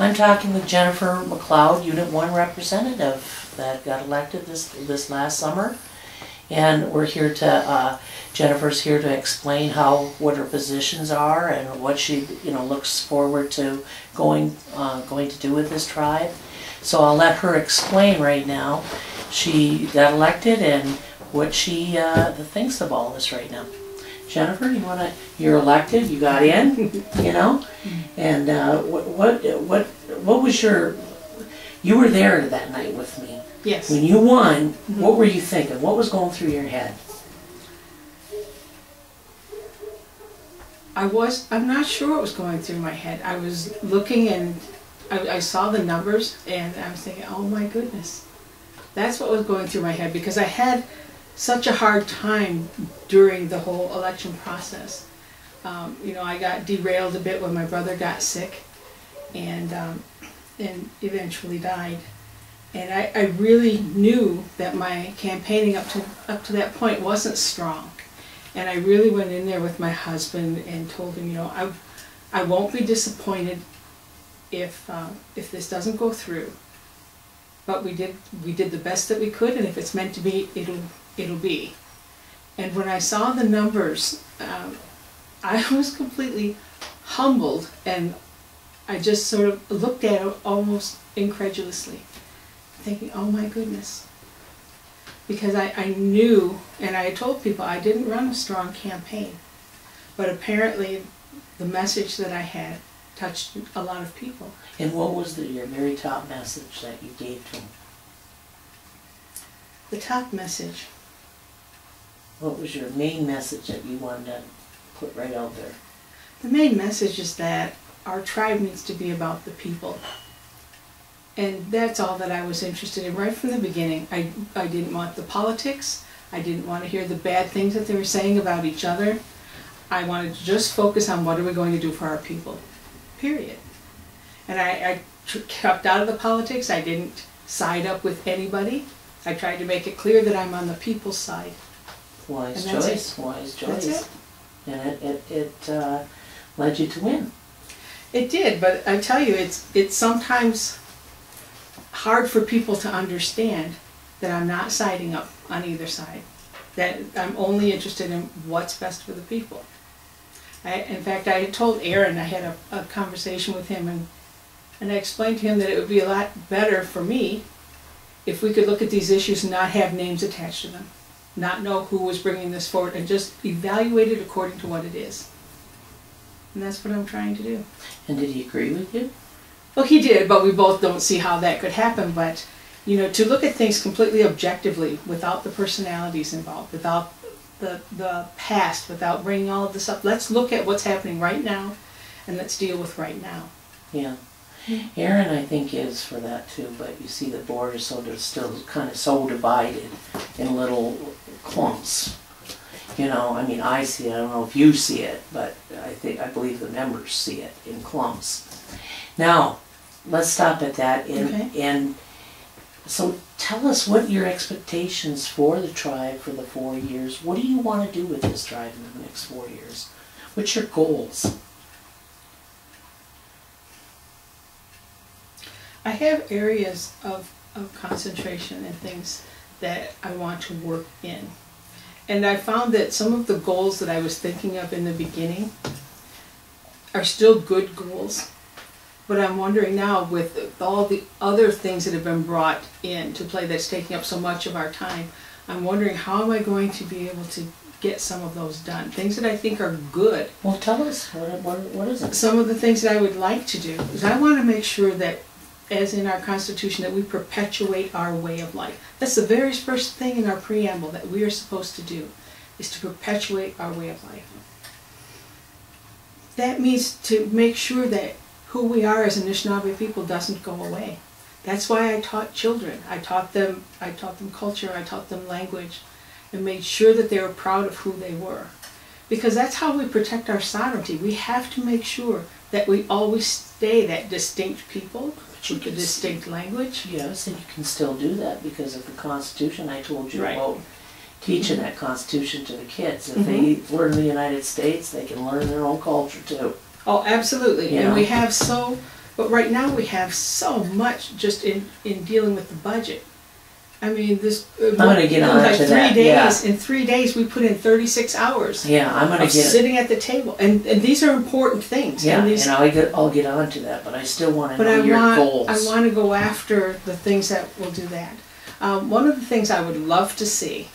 I'm talking with Jennifer McLeod, Unit 1 representative that got elected this last summer. And we're here to, Jennifer's here to explain what her positions are and what she, looks forward to going to do with this tribe. So I'll let her explain right now. She got elected and what she thinks of all this right now. Jennifer, you're elected, you got in, and what was you were there that night with me. Yes. When you won, what were you thinking? What was going through your head? I'm not sure what was going through my head. I was looking and I saw the numbers and I was thinking, oh my goodness. That's what was going through my head, because I had such a hard time during the whole election process. I got derailed a bit when my brother got sick and eventually died. And I really knew that my campaigning up to that point wasn't strong. And I really went in there with my husband and told him, I won't be disappointed if this doesn't go through. But we did the best that we could, and if it's meant to be, it'll be. And when I saw the numbers, I was completely humbled, and I just sort of looked at it almost incredulously, thinking, oh my goodness. Because I knew, and I told people I didn't run a strong campaign, but apparently the message that I had touched a lot of people. And what was your very top message that you gave to them? The top message. What was your main message that you wanted to put right out there? The main message is that our tribe needs to be about the people. And that's all that I was interested in right from the beginning. I didn't want the politics. I didn't want to hear the bad things that they were saying about each other. I wanted to just focus on what are we going to do for our people, period. And I kept out of the politics. I didn't side up with anybody. I tried to make it clear that I'm on the people's side. Wise choice, wise choice. That's it. And it led you to win. It did, but I tell you, it's sometimes hard for people to understand that I'm not siding up on either side. That I'm only interested in what's best for the people. In fact, I had told Aaron, I had a conversation with him, and I explained to him that it would be a lot better for me if we could look at these issues and not have names attached to them, not know who was bringing this forward, and just evaluate it according to what it is. And that's what I'm trying to do. And did he agree with you? Well, he did, but we both don't see how that could happen. But, to look at things completely objectively, without the personalities involved, without the past, without bringing all of this up. Let's look at what's happening right now, and let's deal with right now. Yeah. Aaron, I think, is for that too, but you see the board is still kind of so divided in little clumps. I see it. I don't know if you see it, but I believe the members see it in clumps. Now, let's stop at that. And so tell us what your expectations for the tribe for the 4 years. What do you want to do with this tribe in the next 4 years? What's your goals? I have areas of concentration and things that I want to work in. And I found that some of the goals that I was thinking of in the beginning are still good goals. But I'm wondering now, with all the other things that have been brought into play that's taking up so much of our time, I'm wondering how am I going to be able to get some of those done? Things that I think are good. Well, tell us, what is it? Some of the things that I would like to do is I want to make sure that, as in our Constitution, that we perpetuate our way of life. That's the very first thing in our preamble that we are supposed to do, is to perpetuate our way of life. That means to make sure that who we are as Anishinaabe people doesn't go away. That's why I taught children. I taught them culture, I taught them language, and made sure that they were proud of who they were. Because that's how we protect our sovereignty. We have to make sure that we always stay that distinct people with a distinct language. Yes, and you can still do that because of the Constitution. I told you Right. about teaching that Constitution to the kids. If they learn the United States, they can learn their own culture too. Oh, absolutely. Yeah. And we have so But right now we have so much just in dealing with the budget. I mean, this. I'm going to get on like to 3 that. days. Yeah. In 3 days, we put in 36 hours. Yeah, I'm going to get sitting at the table, and these are important things. Yeah, and, I'll get on to that, but I still want to but know your goals. I want to go after the things that will do that. One of the things I would love to see,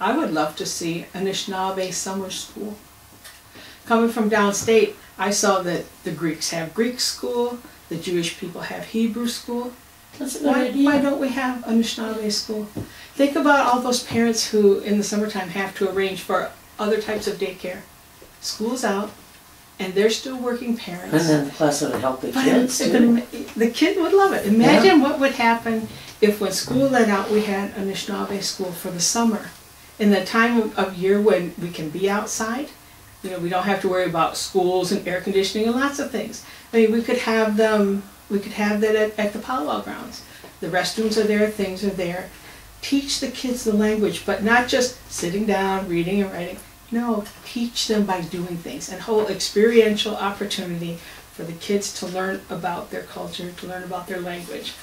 an Anishinaabe summer school. Coming from downstate, I saw that the Greeks have Greek school, the Jewish people have Hebrew school. That's a good idea. Why don't we have Anishinaabe school? Think about all those parents who in the summertime have to arrange for other types of daycare. School's out, and they're still working parents. And then plus it would help the kids too. The kid would love it. Imagine what would happen if when school let out we had Anishinaabe school for the summer. In the time of year when we can be outside, you know, we don't have to worry about schools and air conditioning and lots of things. I mean, we could have them. We could have that at the powwow grounds. The restrooms are there, things are there. Teach the kids the language, but not just sitting down, reading and writing. No, teach them by doing things and whole experiential opportunity for the kids to learn about their culture, to learn about their language.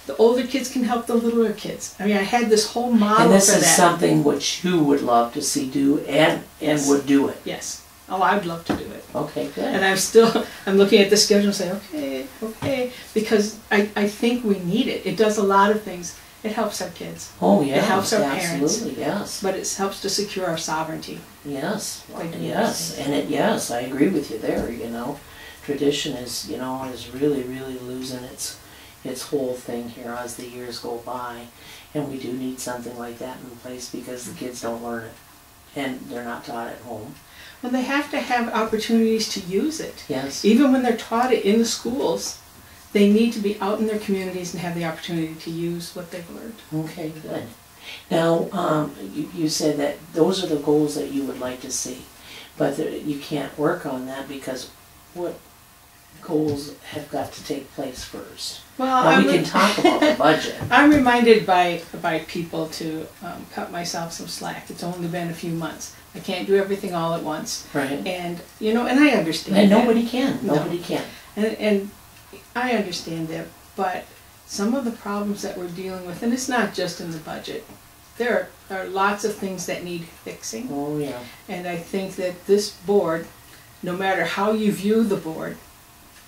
The older kids can help the littler kids. I mean, I had this whole model for that. And this is something which you would love to see do and Yes. would do it. Yes. Oh, I'd love to do it. Okay, good. And I'm looking at the schedule and saying, okay, because I think we need it. It does a lot of things. It helps our kids. Oh, yeah. It helps our parents. Absolutely, yes. But it helps to secure our sovereignty. Yes, By doing yes, those and yes, I agree with you there, you know. Tradition is, you know, is really, really losing its whole thing here as the years go by. And we do need something like that in place because the kids don't learn it. And they're not taught at home. Well, they have to have opportunities to use it. Yes. Even when they're taught it in the schools, they need to be out in their communities and have the opportunity to use what they've learned. Okay, good. Now, you said that those are the goals that you would like to see, but you can't work on that because what goals have got to take place first? Well, now, we can talk about the budget. I'm reminded by people to cut myself some slack. It's only been a few months. I can't do everything all at once. Right. And, you know, and I understand And that. nobody can. Nobody can. And I understand that, but some of the problems that we're dealing with, and it's not just in the budget, there are lots of things that need fixing. Oh, yeah. And I think that this board, no matter how you view the board,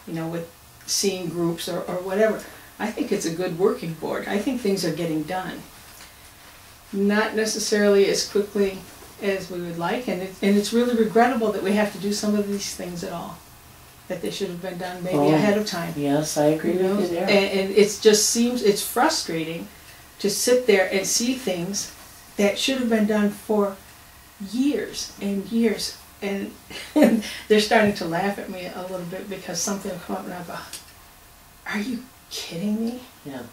you know, with seeing groups or whatever, I think it's a good working board. I think things are getting done. Not necessarily as quickly as we would like, and it's really regrettable that we have to do some of these things at all. That they should have been done maybe ahead of time. Yes, I agree with you there. And it just seems, it's frustrating to sit there and see things that should have been done for years and years. And they're starting to laugh at me a little bit because something will come up and I go, are you kidding me? Yeah.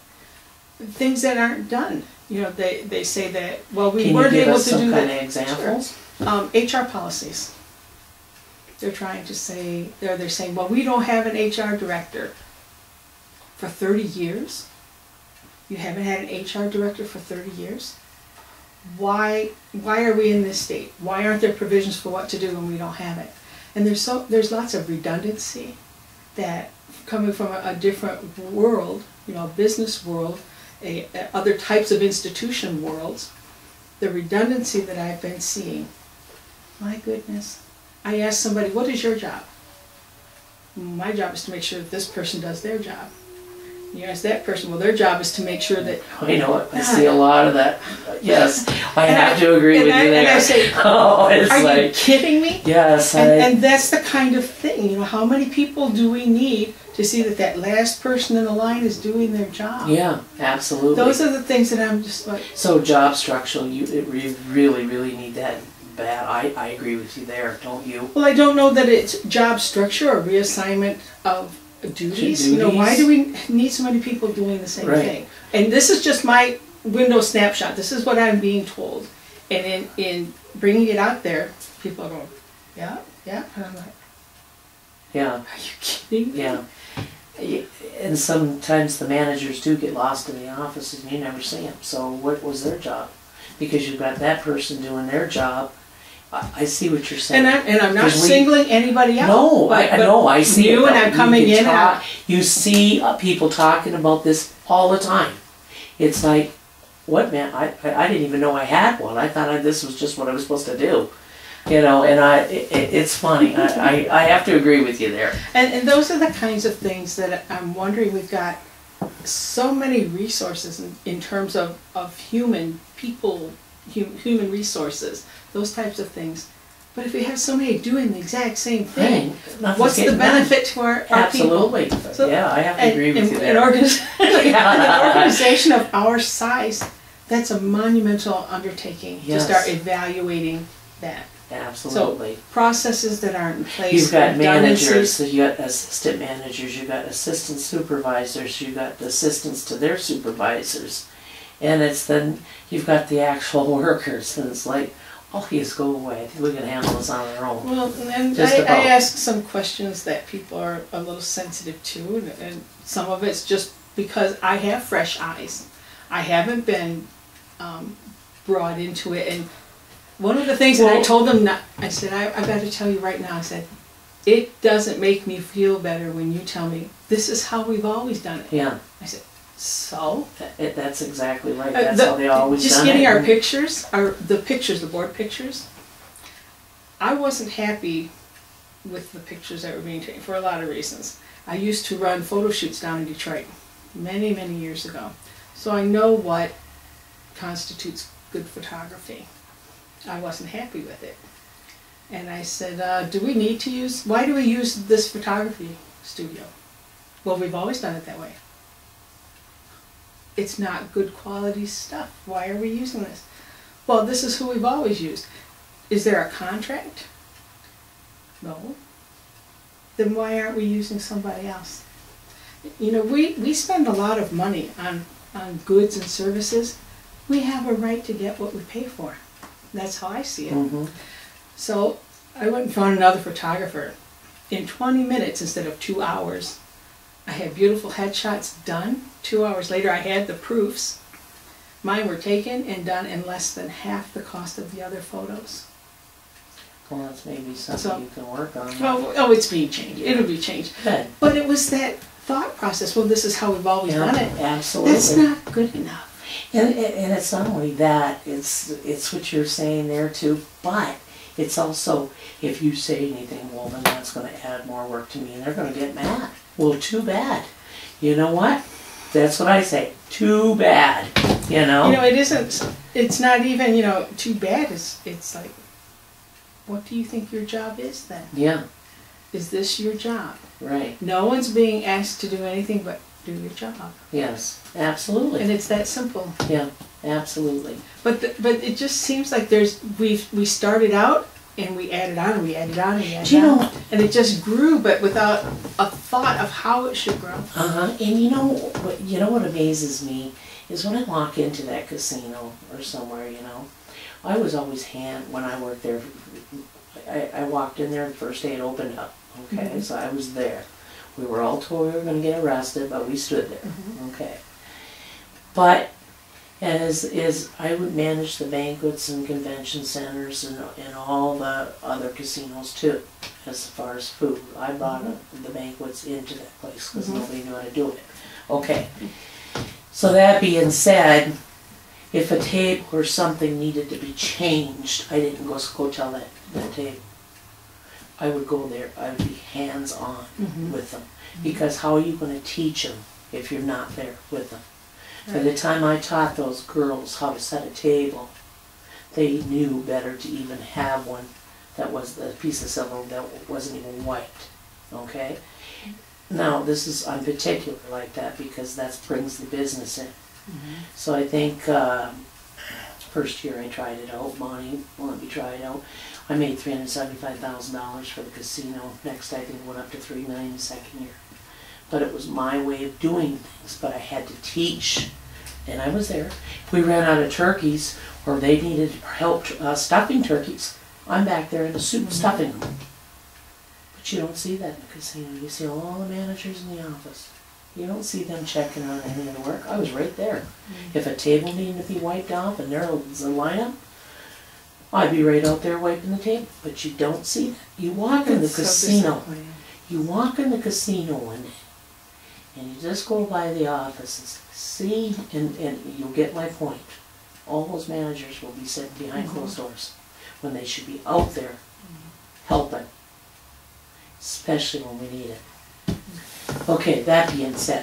Things that aren't done. You know, they say that, well, we Can weren't you give able us to some do kind that. of examples? Sure. HR policies. They're trying to say, they're saying, well, we don't have an HR director. For 30 years? You haven't had an HR director for 30 years? Why are we in this state? Why aren't there provisions for what to do when we don't have it? And there's lots of redundancy that coming from a different world, you know, a business world, other types of institution worlds, the redundancy that I've been seeing, my goodness. I asked somebody, what is your job? My job is to make sure that this person does their job. You ask that person, well, their job is to make sure that... I know it. I see a lot of that. Yes, I have to agree with you there. And I say, are you kidding me? Yes. And that's the kind of thing, you know, how many people do we need to see that that last person in the line is doing their job? Yeah, absolutely. Those are the things that I'm just like... So job structural, you really, really need that bad. I agree with you there, don't you? Well, I don't know that it's job structure or reassignment of duties. You know, why do we need so many people doing the same thing? And this is just my window snapshot. This is what I'm being told. And in bringing it out there, people are going, yeah. And I'm like, yeah. Are you kidding me? Yeah. And sometimes the managers do get lost in the office and you never see them. So what was their job? Because you've got that person doing their job I see what you're saying. And I'm not 'Cause singling anybody out. No, I know, I see you it. and I'm coming in and you see people talking about this all the time. It's like, what, man? I didn't even know I had one. I thought this was just what I was supposed to do. You know, and it's funny. I have to agree with you there. And those are the kinds of things that I'm wondering. We've got so many resources in terms of human resources, those types of things. But if we have so many doing the exact same thing, right. what's the benefit to our Absolutely. people? So, yeah, I have to agree with you there. An organization of our size, that's a monumental undertaking to start evaluating that. Absolutely. So processes that aren't in place. You've got managers, you got assistant managers, you've got assistant supervisors, you've got assistants to their supervisors. And it's then, you've got the actual workers, and it's like, oh, yes, go away. I think we can handle this on our own. Well, and I ask some questions that people are a little sensitive to, and some of it's just because I have fresh eyes. I haven't been brought into it, and one of the things that I told them, I said, I've got to tell you right now, I said, it doesn't make me feel better when you tell me, this is how we've always done it. Yeah. I said, so? That's exactly right. That's how they always just done getting it. our pictures, the board pictures, I wasn't happy with the pictures that were being taken for a lot of reasons. I used to run photo shoots down in Detroit many, many years ago. So I know what constitutes good photography. I wasn't happy with it. And I said, why do we use this photography studio? Well, we've always done it that way. It's not good quality stuff. Why are we using this? Well, this is who we've always used. Is there a contract? No. Then why aren't we using somebody else? You know, we spend a lot of money on goods and services. We have a right to get what we pay for. That's how I see it. Mm-hmm. So I went and found another photographer. In 20 minutes instead of 2 hours, I had beautiful headshots done. 2 hours later, I had the proofs. Mine were taken and done in less than half the cost of the other photos. Well, that's maybe something you can work on. Oh, it's being changed. It'll be changed. Good. But it was that thought process. Well, this is how we've always done it. Absolutely. That's not good enough. And it's not only that, it's what you're saying there too, but it's also, if you say anything, well, then that's going to add more work to me, and they're going to get mad. Well, too bad. You know what? That's what I say. Too bad. You know? You know, it's not even, too bad. It's like, what do you think your job is then? Yeah. Is this your job? Right. No one's being asked to do anything but do your job. Yes, absolutely. And it's that simple. Yeah, absolutely. But it just seems like we started out and we added on and we added on and we added on. And it just grew, but without a thought of how it should grow. And you know what amazes me is when I walk into that casino or somewhere, I was always when I worked there, I walked in there the first day it opened up. Okay, mm-hmm. So I was there. We were all told we were going to get arrested, but we stood there. Mm-hmm. Okay. But as I would manage the banquets and convention centers and all the other casinos too, as far as food. I brought the banquets into that place because nobody knew how to do it. Okay. So that being said, if a table or something needed to be changed, I didn't go tell that table. I would go there, I would be hands-on with them. Because how are you going to teach them if you're not there with them? Right. By the time I taught those girls how to set a table, they knew better to even have one that was the piece of silver that wasn't even wiped. Okay? Now, I'm particular like that because that brings the business in. So I think first year I tried it out, Bonnie let me try it out. I made $375,000 for the casino. Next, I think it went up to $3 million the second year. But it was my way of doing things. But I had to teach, and I was there. If we ran out of turkeys, or they needed help stuffing turkeys, I'm back there in the soup stuffing them. But you don't see that in the casino. You see all the managers in the office. You don't see them checking on any of the work. I was right there. If a table needed to be wiped off and there was a lineup, I'd be right out there wiping the table, but you don't see that. You walk in the It's so casino, disappointing. you walk in the casino one day, and you just go by the offices, see, and you'll get my point. All those managers will be sitting behind closed doors when they should be out there helping, especially when we need it. Okay, that being said,